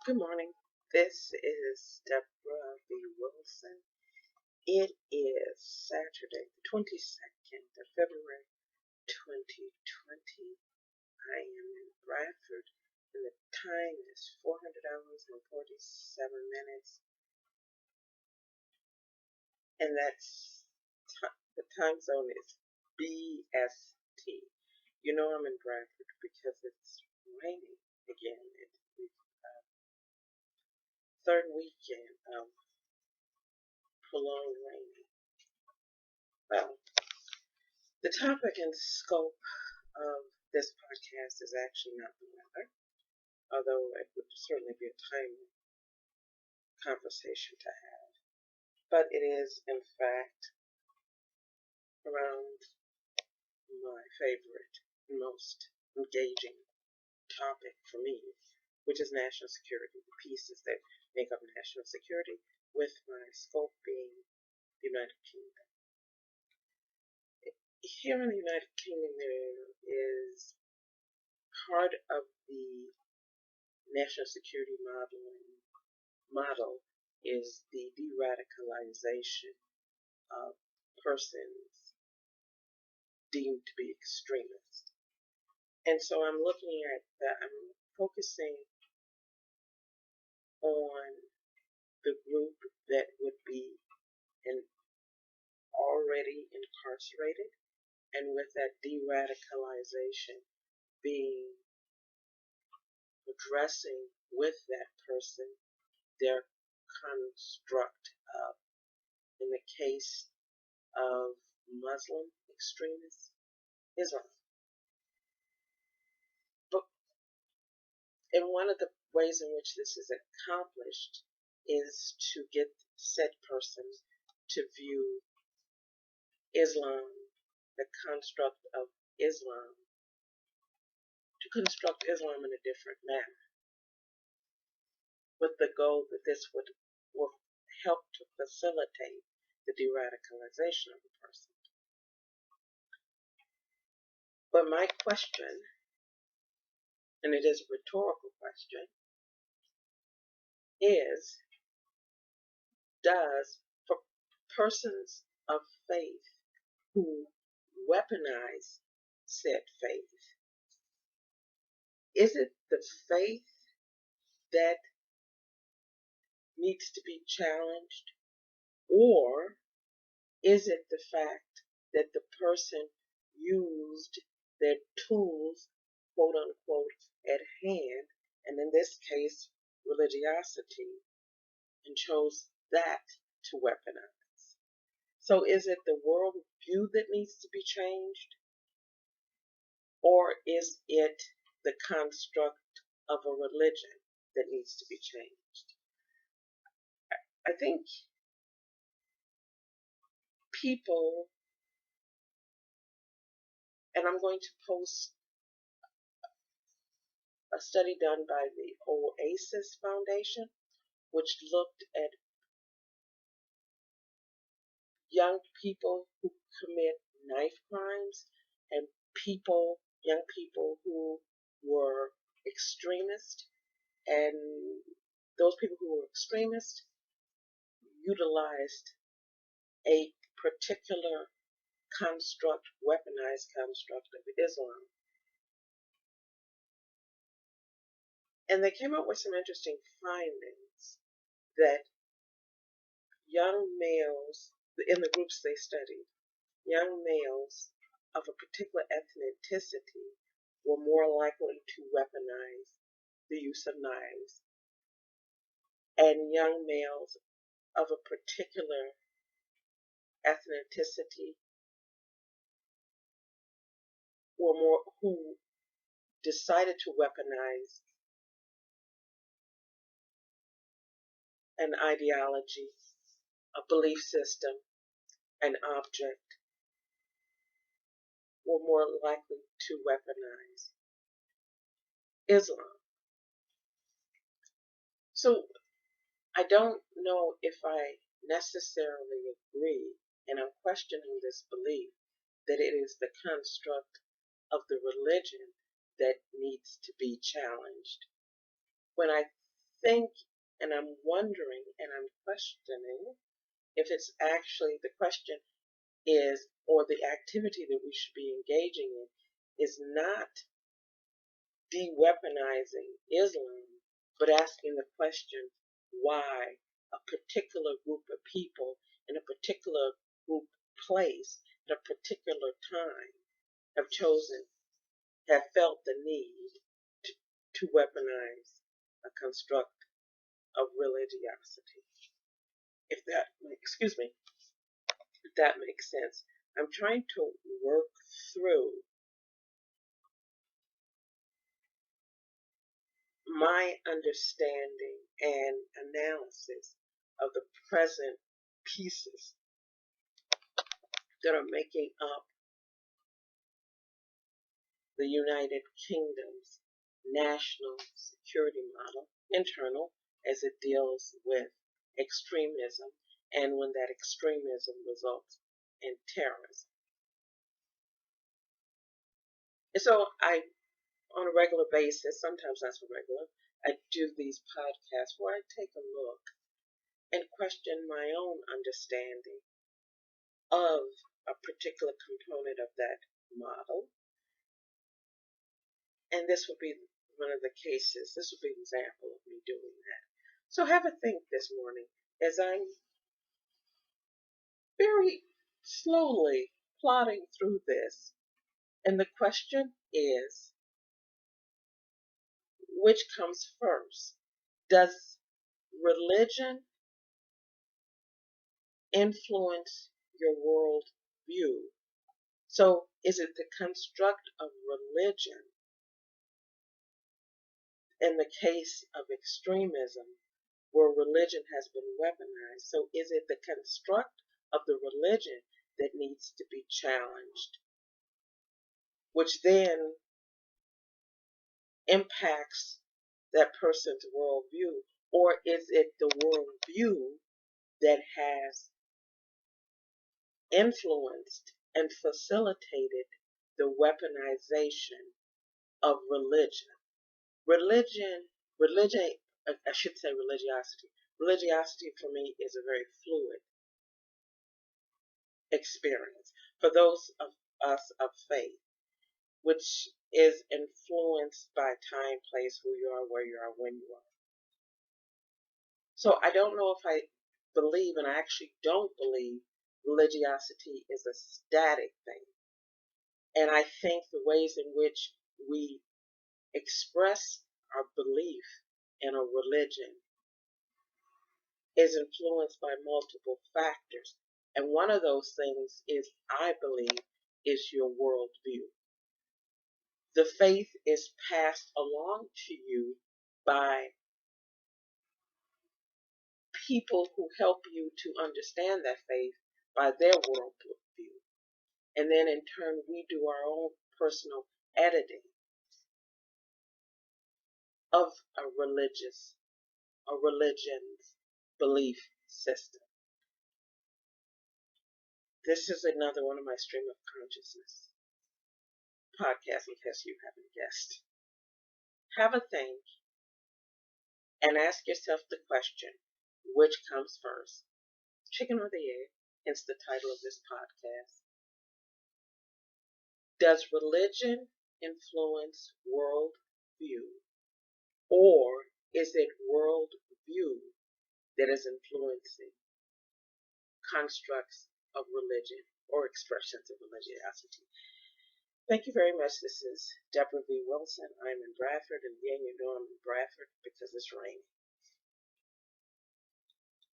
Good morning. This is Debra V. Wilson. It is Saturday, the 22nd of February, 2020. I am in Bradford, and the time is 400 hours and 47 minutes, and the time zone is BST. You know I'm in Bradford because it's raining again. It's the third weekend of prolonged raining. Well, the topic and scope of this podcast is actually not the weather, although it would certainly be a timely conversation to have. But it is, in fact, around my favorite, most engaging topic for me, which is national security, the pieces that make up national security, with my scope being the United Kingdom. Here in the United Kingdom, there is part of the national security model is the de-radicalization of persons deemed to be extremists. And so I'm looking at that, I'm focusing on the group that would be already incarcerated, and with that de-radicalization being addressing with that person their construct of, in the case of Muslim extremists, Islam. But and one of the ways in which this is accomplished is to get said person to view Islam, the construct of Islam, to construct Islam in a different manner, with the goal that this will help to facilitate the de-radicalization of the person. But my question, and it is a rhetorical question, is, does, for persons of faith who weaponize said faith, is it the faith that needs to be challenged, or is it the fact that the person used their tools, quote unquote, at hand, and in this case, religiosity, and chose that to weaponize? So is it the worldview that needs to be changed, or is it the construct of a religion that needs to be changed? I think people, and I'm going to post a study done by the Oasis Foundation, which looked at young people who commit knife crimes and young people who were extremists, and those people who were extremists utilized a particular construct, weaponized construct of Islam. And they came up with some interesting findings that young males, in the groups they studied, young males of a particular ethnicity were more likely to weaponize the use of knives, and young males of a particular ethnicity who decided to weaponize an ideology, a belief system, an object, were more likely to weaponize Islam. So I don't know if I necessarily agree, and I'm questioning this belief, that it is the construct of the religion that needs to be challenged, when I think, and I'm wondering, and I'm questioning if it's actually the question is, or the activity that we should be engaging in is not de-weaponizing Islam, but asking the question why a particular group of people in a particular group place at a particular time have felt the need to weaponize a construct of religiosity. If that makes sense. I'm trying to work through my understanding and analysis of the present pieces that are making up the United Kingdom's national security model, internal, as it deals with extremism, and when that extremism results in terrorism. And so on a regular basis, sometimes not so regular, I do these podcasts where I take a look and question my own understanding of a particular component of that model. And this would be one of the cases, this would be an example of me doing that. So have a think this morning as I'm very slowly plodding through this. And the question is, which comes first? Does religion influence your world view? So is it the construct of religion in the case of extremism where religion has been weaponized? So is it the construct of the religion that needs to be challenged, which then impacts that person's worldview? Or is it the worldview that has influenced and facilitated the weaponization of religion? I should say religiosity. Religiosity for me is a very fluid experience. For those of us of faith, which is influenced by time, place, who you are, where you are, when you are. So I don't know if I believe, and I actually don't believe, religiosity is a static thing. And I think the ways in which we express our belief in a religion is influenced by multiple factors. And one of those things is, I believe, is your worldview. The faith is passed along to you by people who help you to understand that faith by their worldview. And then in turn, we do our own personal editing of a religion's belief system. This is another one of my stream of consciousness podcasts, in case you haven't guessed. Have a think and ask yourself the question, which comes first, chicken or the egg? Hence the title of this podcast. Does religion influence worldview, or is it worldview that is influencing constructs of religion or expressions of religiosity? Thank you very much. This is Debra V. Wilson. I'm in Bradford, and again, you know I'm in Bradford because it's raining.